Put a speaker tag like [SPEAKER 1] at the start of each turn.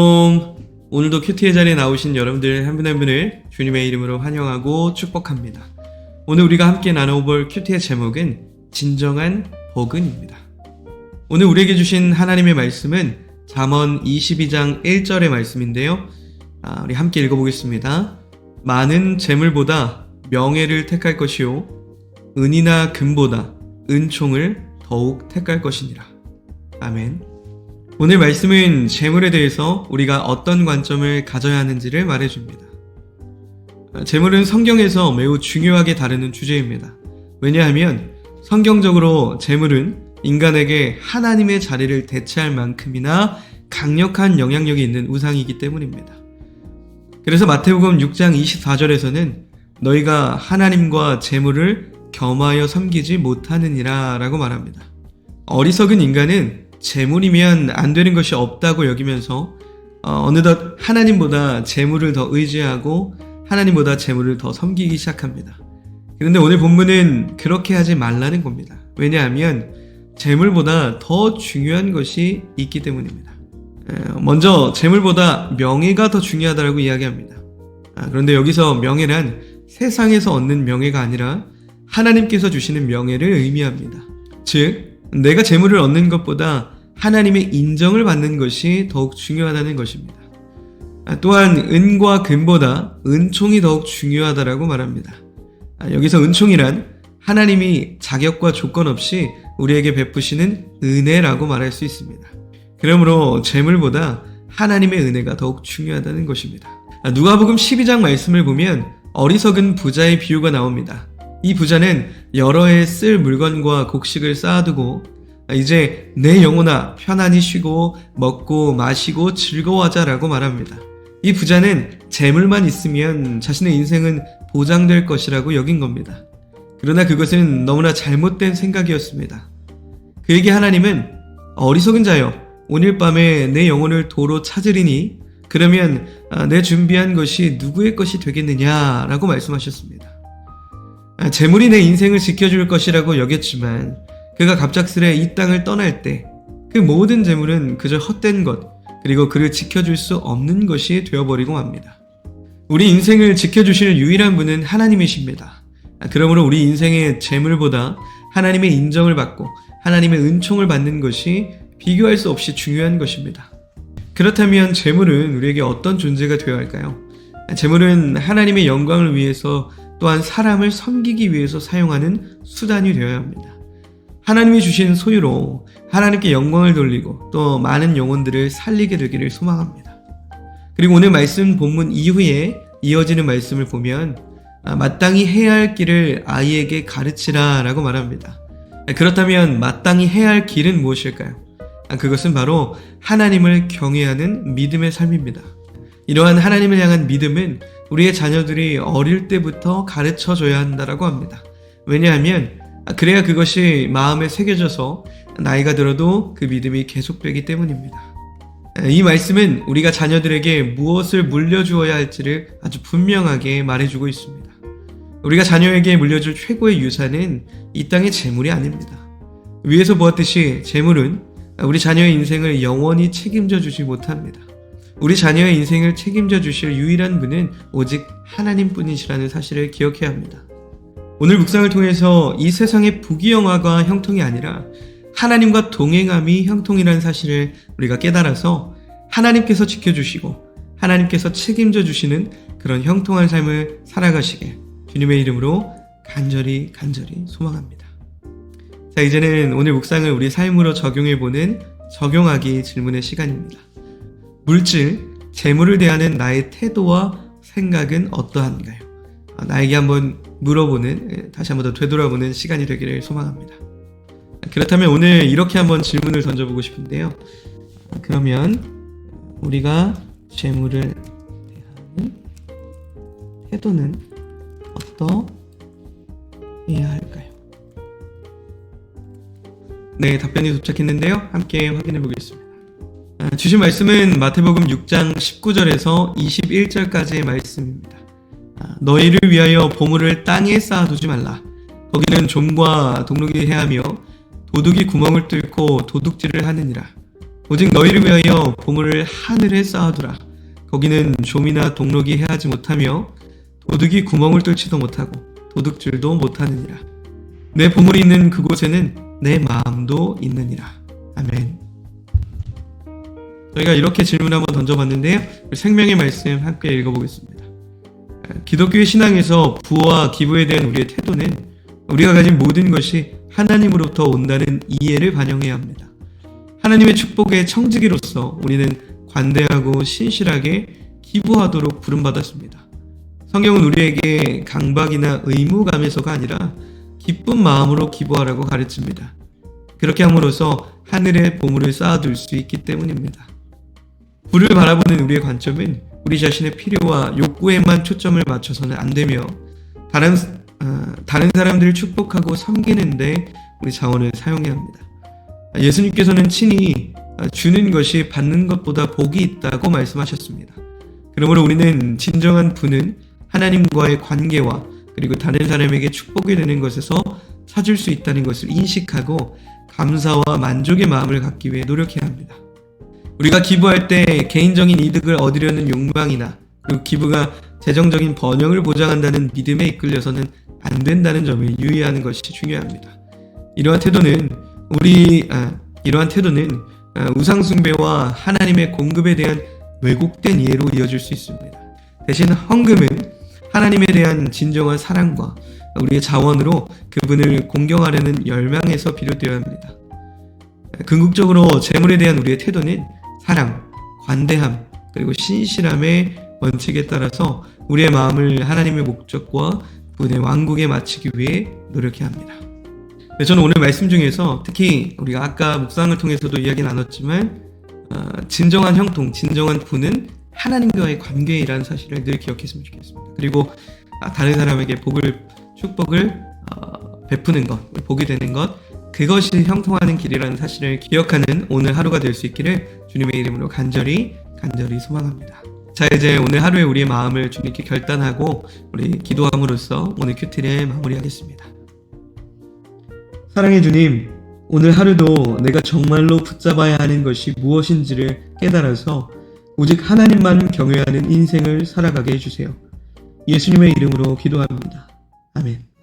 [SPEAKER 1] 샬롬. 오늘도 큐티의 자리에 나오신 여러분들 한 분 한 분을 주님의 이름으로 환영하고 축복합니다. 오늘 우리가 함께 나눠볼 큐티의 제목은 진정한 복은입니다. 오늘 우리에게 주신 하나님의 말씀은 잠언 22장 1절의 말씀인데요. 우리 함께 읽어보겠습니다. 많은 재물보다 명예를 택할 것이요 은이나 금보다 은총을 더욱 택할 것이니라. 아멘. 오늘 말씀은 재물에 대해서 우리가 어떤 관점을 가져야 하는지를 말해줍니다. 재물은 성경에서 매우 중요하게 다루는 주제입니다. 왜냐하면 성경적으로 재물은 인간에게 하나님의 자리를 대체할 만큼이나 강력한 영향력이 있는 우상이기 때문입니다. 그래서 마태복음 6장 24절에서는 너희가 하나님과 재물을 겸하여 섬기지 못하느니라 라고 말합니다. 어리석은 인간은 재물이면 안 되는 것이 없다고 여기면서 어느덧 하나님보다 재물을 더 의지하고 하나님보다 재물을 더 섬기기 시작합니다. 그런데 오늘 본문은 그렇게 하지 말라는 겁니다. 왜냐하면 재물보다 더 중요한 것이 있기 때문입니다. 먼저 재물보다 명예가 더 중요하다고 이야기합니다. 그런데 여기서 명예란 세상에서 얻는 명예가 아니라 하나님께서 주시는 명예를 의미합니다. 즉 내가 재물을 얻는 것보다 하나님의 인정을 받는 것이 더욱 중요하다는 것입니다. 또한 은과 금보다 은총이 더욱 중요하다라고 말합니다. 여기서 은총이란 하나님이 자격과 조건 없이 우리에게 베푸시는 은혜라고 말할 수 있습니다. 그러므로 재물보다 하나님의 은혜가 더욱 중요하다는 것입니다. 누가복음 12장 말씀을 보면 어리석은 부자의 비유가 나옵니다. 이 부자는 여러 해 쓸 물건과 곡식을 쌓아두고 이제 내 영혼아 편안히 쉬고 먹고 마시고 즐거워하자라고 말합니다. 이 부자는 재물만 있으면 자신의 인생은 보장될 것이라고 여긴 겁니다. 그러나 그것은 너무나 잘못된 생각이었습니다. 그에게 하나님은 어리석은 자여 오늘 밤에 내 영혼을 도로 찾으리니 그러면 내 준비한 것이 누구의 것이 되겠느냐라고 말씀하셨습니다. 재물이 내 인생을 지켜줄 것이라고 여겼지만 그가 갑작스레 이 땅을 떠날 때 그 모든 재물은 그저 헛된 것 그리고 그를 지켜줄 수 없는 것이 되어버리고 맙니다. 우리 인생을 지켜주실 유일한 분은 하나님이십니다. 그러므로 우리 인생의 재물보다 하나님의 인정을 받고 하나님의 은총을 받는 것이 비교할 수 없이 중요한 것입니다. 그렇다면 재물은 우리에게 어떤 존재가 되어야 할까요? 재물은 하나님의 영광을 위해서 또한 사람을 섬기기 위해서 사용하는 수단이 되어야 합니다. 하나님이 주신 소유로 하나님께 영광을 돌리고 또 많은 영혼들을 살리게 되기를 소망합니다. 그리고 오늘 말씀 본문 이후에 이어지는 말씀을 보면 마땅히 해야 할 길을 아이에게 가르치라 라고 말합니다. 그렇다면 마땅히 해야 할 길은 무엇일까요? 그것은 바로 하나님을 경외하는 믿음의 삶입니다. 이러한 하나님을 향한 믿음은 우리의 자녀들이 어릴 때부터 가르쳐줘야 한다고 합니다. 왜냐하면 그래야 그것이 마음에 새겨져서 나이가 들어도 그 믿음이 계속되기 때문입니다. 이 말씀은 우리가 자녀들에게 무엇을 물려주어야 할지를 아주 분명하게 말해주고 있습니다. 우리가 자녀에게 물려줄 최고의 유산은 이 땅의 재물이 아닙니다. 위에서 보았듯이 재물은 우리 자녀의 인생을 영원히 책임져 주지 못합니다. 우리 자녀의 인생을 책임져 주실 유일한 분은 오직 하나님뿐이시라는 사실을 기억해야 합니다. 오늘 묵상을 통해서 이 세상의 부귀영화가 형통이 아니라 하나님과 동행함이 형통이라는 사실을 우리가 깨달아서 하나님께서 지켜주시고 하나님께서 책임져 주시는 그런 형통한 삶을 살아가시길 주님의 이름으로 간절히 소망합니다. 자, 이제는 오늘 묵상을 우리 삶으로 적용해보는 적용하기 질문의 시간입니다. 물질, 재물을 대하는 나의 태도와 생각은 어떠한가요? 나에게 한번 물어보는, 다시 한번 더 되돌아보는 시간이 되기를 소망합니다. 그렇다면 오늘 이렇게 한번 질문을 던져보고 싶은데요. 그러면 우리가 재물을 대하는 태도는 어떠해야 할까요? 네, 답변이 도착했는데요. 함께 확인해 보겠습니다. 주신 말씀은 마태복음 6장 19절에서 21절까지의 말씀입니다. 너희를 위하여 보물을 땅에 쌓아두지 말라. 거기는 좀과 동록이 해하며 도둑이 구멍을 뚫고 도둑질을 하느니라. 오직 너희를 위하여 보물을 하늘에 쌓아두라. 거기는 좀이나 동록이 해하지 못하며 도둑이 구멍을 뚫지도 못하고 도둑질도 못하느니라. 내 보물이 있는 그곳에는 내 마음도 있느니라. 아멘. 저희가 이렇게 질문 한번 던져봤는데요. 생명의 말씀 함께 읽어보겠습니다. 기독교의 신앙에서 부와 기부에 대한 우리의 태도는 우리가 가진 모든 것이 하나님으로부터 온다는 이해를 반영해야 합니다. 하나님의 축복의 청지기로서 우리는 관대하고 신실하게 기부하도록 부름받았습니다. 성경은 우리에게 강박이나 의무감에서가 아니라 기쁜 마음으로 기부하라고 가르칩니다. 그렇게 함으로써 하늘에 보물을 쌓아둘 수 있기 때문입니다. 부를 바라보는 우리의 관점은 우리 자신의 필요와 욕구에만 초점을 맞춰서는 안 되며 다른 사람들을 축복하고 섬기는데 우리 자원을 사용해야 합니다. 예수님께서는 친히 주는 것이 받는 것보다 복이 있다고 말씀하셨습니다. 그러므로 우리는 진정한 부는 하나님과의 관계와 그리고 다른 사람에게 축복이 되는 것에서 찾을 수 있다는 것을 인식하고 감사와 만족의 마음을 갖기 위해 노력해야 합니다. 우리가 기부할 때 개인적인 이득을 얻으려는 욕망이나 그리고 기부가 재정적인 번영을 보장한다는 믿음에 이끌려서는 안 된다는 점을 유의하는 것이 중요합니다. 이러한 태도는 우상 숭배와 하나님의 공급에 대한 왜곡된 이해로 이어질 수 있습니다. 대신 헌금은 하나님에 대한 진정한 사랑과 우리의 자원으로 그분을 공경하려는 열망에서 비롯되어야 합니다. 궁극적으로 재물에 대한 우리의 태도는 사랑, 관대함, 그리고 신실함의 원칙에 따라서 우리의 마음을 하나님의 목적과 그분의 왕국에 맞추기 위해 노력해야 합니다. 저는 오늘 말씀 중에서 특히 우리가 아까 묵상을 통해서도 이야기 나눴지만 진정한 형통, 진정한 부는 하나님과의 관계이라는 사실을 늘 기억했으면 좋겠습니다. 그리고 다른 사람에게 축복을 베푸는 것, 복이 되는 것, 그것이 형통하는 길이라는 사실을 기억하는 오늘 하루가 될 수 있기를 주님의 이름으로 간절히 소망합니다. 자, 이제 오늘 하루에 우리의 마음을 주님께 결단하고 우리 기도함으로써 오늘 큐티를 마무리하겠습니다. 사랑의 주님, 오늘 하루도 내가 정말로 붙잡아야 하는 것이 무엇인지를 깨달아서 오직 하나님만 경외하는 인생을 살아가게 해주세요. 예수님의 이름으로 기도합니다. 아멘.